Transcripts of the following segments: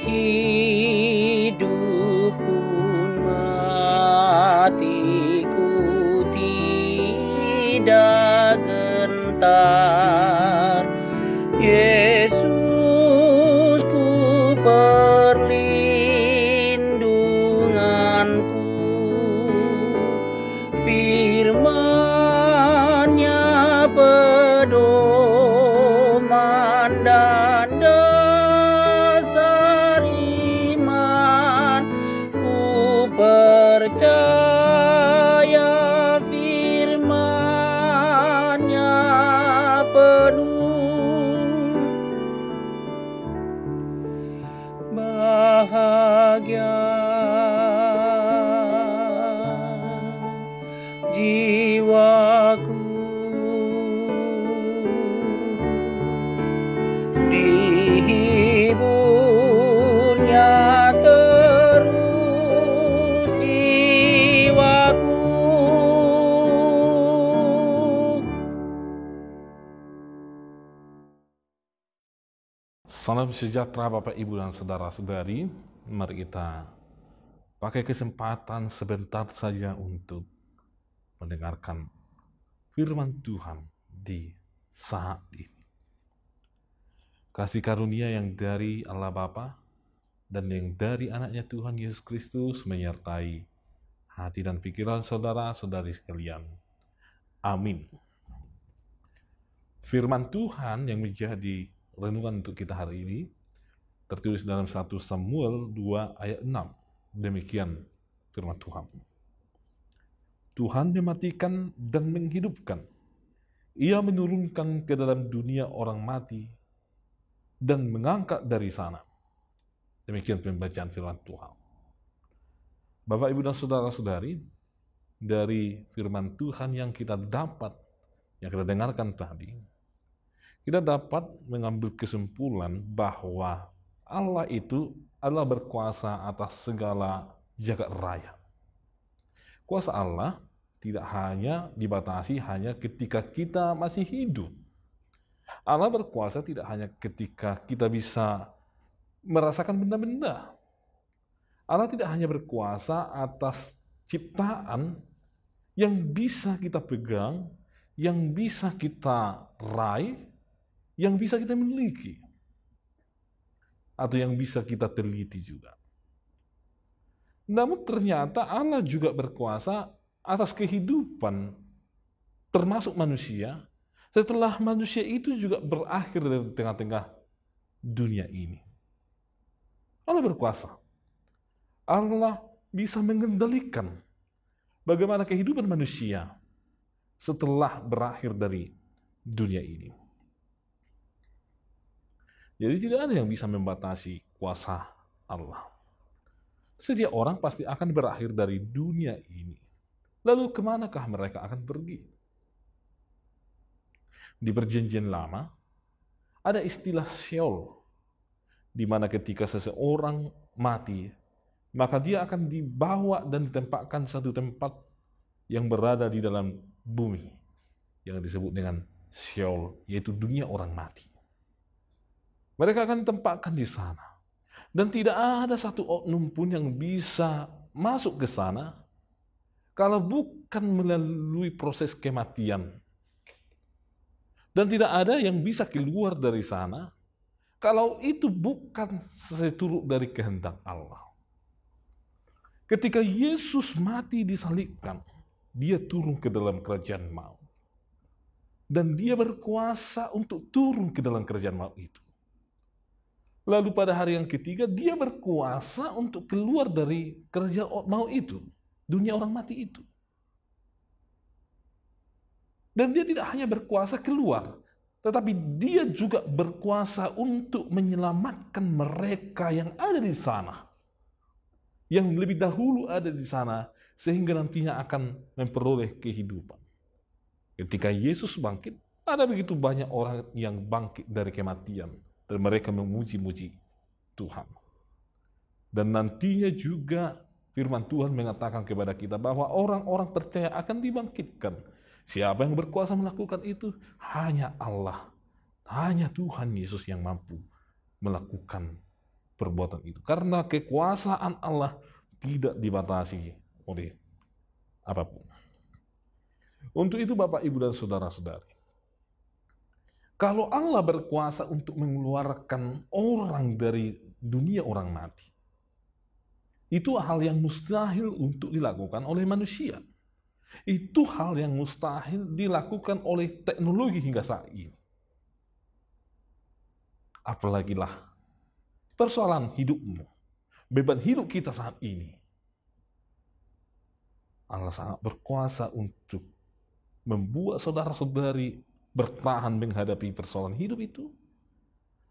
hidup pun matiku tidak gentar. Yesus ku perlindunganku, firman-Nya pedoman dan dasar iman. Ku percaya firman-Nya penuh bahagia. Jiwaku dihiburnya terus, jiwaku. Salam sejahtera Bapak, Ibu, dan Saudara-saudari. Mari kita pakai kesempatan sebentar saja untuk mendengarkan firman Tuhan di saat ini. Kasih karunia yang dari Allah Bapa dan yang dari anaknya Tuhan Yesus Kristus menyertai hati dan pikiran saudara-saudari sekalian. Amin. Firman Tuhan yang menjadi renungan untuk kita hari ini tertulis dalam 1 Samuel 2 ayat 6. Demikian firman Tuhan. Tuhan mematikan dan menghidupkan. Ia menurunkan ke dalam dunia orang mati dan mengangkat dari sana. Demikian pembacaan firman Tuhan. Bapak, Ibu, dan saudara-saudari, dari firman Tuhan yang kita dengarkan tadi, kita dapat mengambil kesimpulan bahwa Allah itu adalah berkuasa atas segala jagat raya. Kuasa Allah tidak hanya dibatasi hanya ketika kita masih hidup. Allah berkuasa tidak hanya ketika kita bisa merasakan benda-benda. Allah tidak hanya berkuasa atas ciptaan yang bisa kita pegang, yang bisa kita raih, yang bisa kita miliki, atau yang bisa kita teliti juga. Namun ternyata Allah juga berkuasa atas kehidupan, termasuk manusia, setelah manusia itu juga berakhir di tengah-tengah dunia ini. Allah berkuasa. Allah bisa mengendalikan bagaimana kehidupan manusia setelah berakhir dari dunia ini. Jadi tidak ada yang bisa membatasi kuasa Allah. Setiap orang pasti akan berakhir dari dunia ini. Lalu kemanakah mereka akan pergi? Di Perjanjian Lama, ada istilah Sheol, di mana ketika seseorang mati, maka dia akan dibawa dan ditempatkan satu tempat yang berada di dalam bumi, yang disebut dengan Sheol, yaitu dunia orang mati. Mereka akan ditempatkan di sana. Dan tidak ada satu oknum pun yang bisa masuk ke sana kalau bukan melalui proses kematian. Dan tidak ada yang bisa keluar dari sana kalau itu bukan seturut dari kehendak Allah. Ketika Yesus mati disalibkan, dia turun ke dalam kerajaan maut. Dan dia berkuasa untuk turun ke dalam kerajaan maut itu. Lalu pada hari yang ketiga, dia berkuasa untuk keluar dari kerajaan maut itu, dunia orang mati itu. Dan dia tidak hanya berkuasa keluar, tetapi dia juga berkuasa untuk menyelamatkan mereka yang ada di sana, yang lebih dahulu ada di sana, sehingga nantinya akan memperoleh kehidupan. Ketika Yesus bangkit, ada begitu banyak orang yang bangkit dari kematian, dan mereka memuji-muji Tuhan. Dan nantinya juga firman Tuhan mengatakan kepada kita bahwa orang-orang percaya akan dibangkitkan. Siapa yang berkuasa melakukan itu? Hanya Allah. Hanya Tuhan Yesus yang mampu melakukan perbuatan itu. Karena kekuasaan Allah tidak dibatasi oleh apapun. Untuk itu Bapak, Ibu, dan Saudara-saudari, kalau Allah berkuasa untuk mengeluarkan orang dari dunia orang mati, itu hal yang mustahil untuk dilakukan oleh manusia. Itu hal yang mustahil dilakukan oleh teknologi hingga saat ini. Apalagilah persoalan hidupmu, beban hidup kita saat ini. Allah sangat berkuasa untuk membuat saudara-saudari bertahan menghadapi persoalan hidup itu,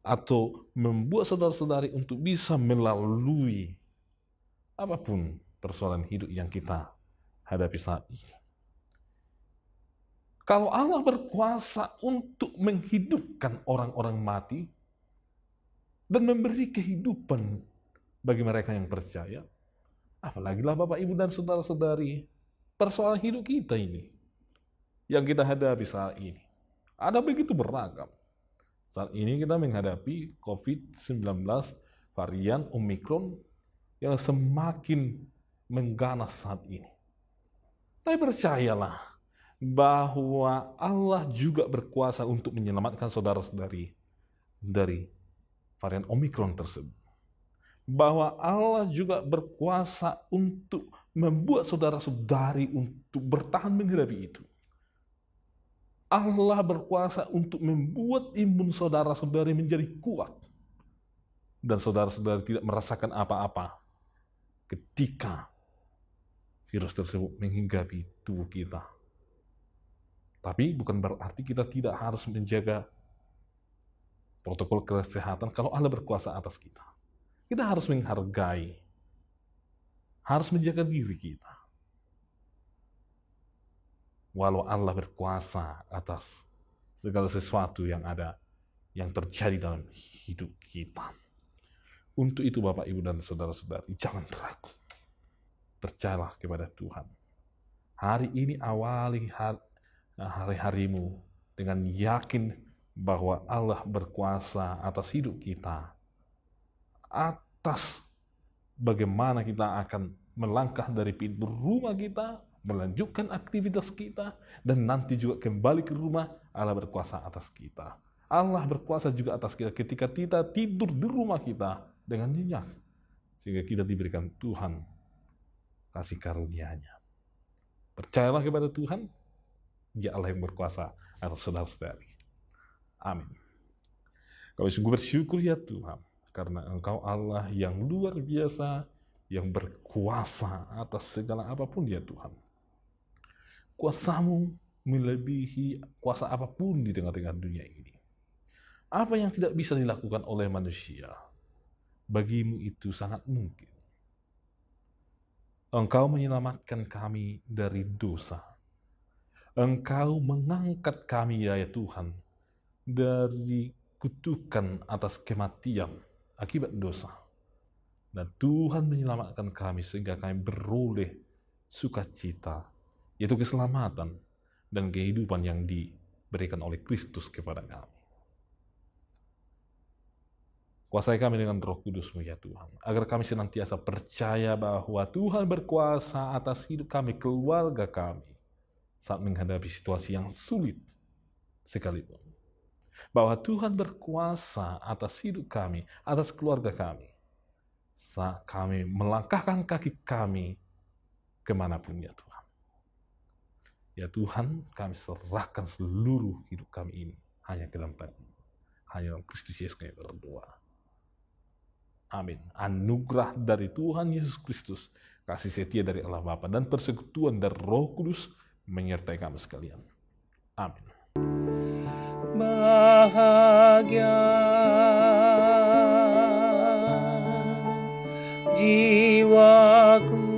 atau membuat saudara-saudari untuk bisa melalui apapun persoalan hidup yang kita hadapi saat ini. Kalau Allah berkuasa untuk menghidupkan orang-orang mati dan memberi kehidupan bagi mereka yang percaya, apalagilah Bapak, Ibu, dan Saudara-saudari, persoalan hidup kita ini yang kita hadapi saat ini ada begitu beragam. Saat ini kita menghadapi COVID-19 varian Omikron yang semakin mengganas saat ini. Tapi percayalah bahwa Allah juga berkuasa untuk menyelamatkan saudara-saudari dari varian Omikron tersebut. Bahwa Allah juga berkuasa untuk membuat saudara-saudari untuk bertahan menghadapi itu. Allah berkuasa untuk membuat imun saudara-saudari menjadi kuat. Dan saudara-saudari tidak merasakan apa-apa ketika virus tersebut menghinggapi tubuh kita. Tapi bukan berarti kita tidak harus menjaga protokol kesehatan kalau Allah berkuasa atas kita. Kita harus menghargai, harus menjaga diri kita. Walau Allah berkuasa atas segala sesuatu yang ada, yang terjadi dalam hidup kita. Untuk itu Bapak, Ibu, dan Saudara-saudari, jangan ragu. Percayalah kepada Tuhan. Hari ini awali hari-harimu dengan yakin bahwa Allah berkuasa atas hidup kita. Atas bagaimana kita akan melangkah dari pintu rumah kita, melanjutkan aktivitas kita, dan nanti juga kembali ke rumah. Allah berkuasa atas kita. Allah berkuasa juga atas kita ketika kita tidur di rumah kita dengan nyenyak, sehingga kita diberikan Tuhan kasih karunia-Nya. Percayalah kepada Tuhan, Dia Allah yang berkuasa atas saudara-saudari. Amin. Kami sungguh bersyukur ya Tuhan, karena Engkau Allah yang luar biasa, yang berkuasa atas segala apapun ya Tuhan. Kuasa-Mu melebihi kuasa apapun di tengah-tengah dunia ini. Apa yang tidak bisa dilakukan oleh manusia, bagi-Mu itu sangat mungkin. Engkau menyelamatkan kami dari dosa. Engkau mengangkat kami ya Tuhan dari kutukan atas kematian akibat dosa. Dan Tuhan menyelamatkan kami sehingga kami beroleh sukacita, yaitu keselamatan dan kehidupan yang diberikan oleh Kristus kepada kami. Kuasai kami dengan Roh Kudus-Mu ya Tuhan, agar kami senantiasa percaya bahwa Tuhan berkuasa atas hidup kami, keluarga kami, saat menghadapi situasi yang sulit sekalipun. Bahwa Tuhan berkuasa atas hidup kami, atas keluarga kami, saat kami melangkahkan kaki kami kemanapun ya Tuhan. Ya Tuhan, kami serahkan seluruh hidup kami ini hanya ke dalam tangan-Mu. Hanya dalam Kristus Yesus kami berdoa. Amin. Anugerah dari Tuhan Yesus Kristus, kasih setia dari Allah Bapa, dan persekutuan dari Roh Kudus menyertai kami sekalian. Amin. Bahagia jiwaku